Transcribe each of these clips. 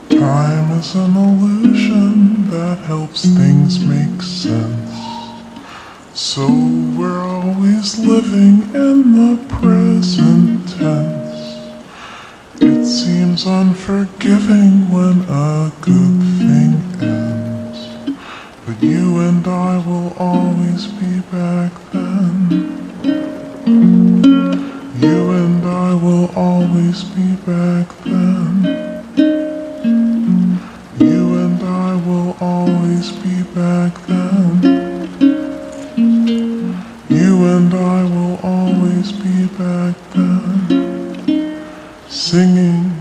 Time is an illusion that helps things make sense. So we're always living in the present tense. It seems unforgiving when a good thing ends. But you and I will always be back then. You and I will always be back then. You and I will always be back then. You and I will always be back then. Singing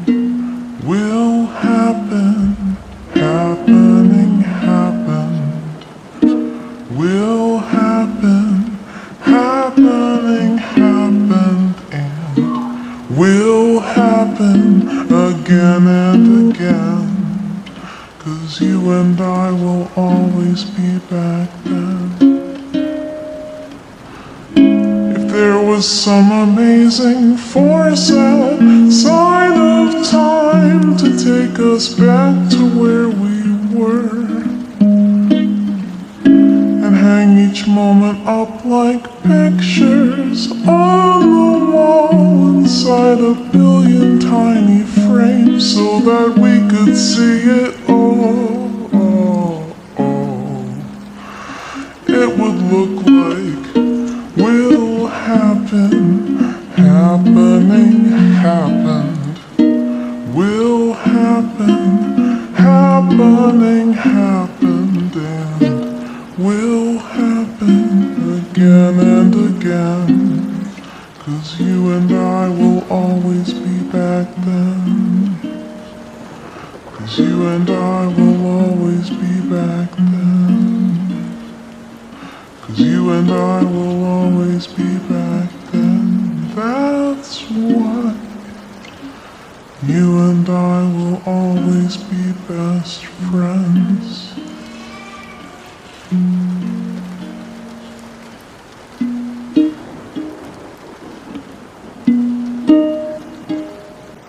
will happen, happening happened. Will happen, happening happened, and will happen again and again. 'Cause you and I will always be back then. If there was some amazing force outside of time to take us back to where we were, and hang each moment up like pictures on the wall inside a billion tiny frames so that we could see it all. It would look like will happen, happening happened. Will happen, happening happened, and will happen again and again. 'Cause you and I will always be back then. 'Cause you and I will always be back then. 'Cause you and I will always be back then. That's why you and I will always be best friends.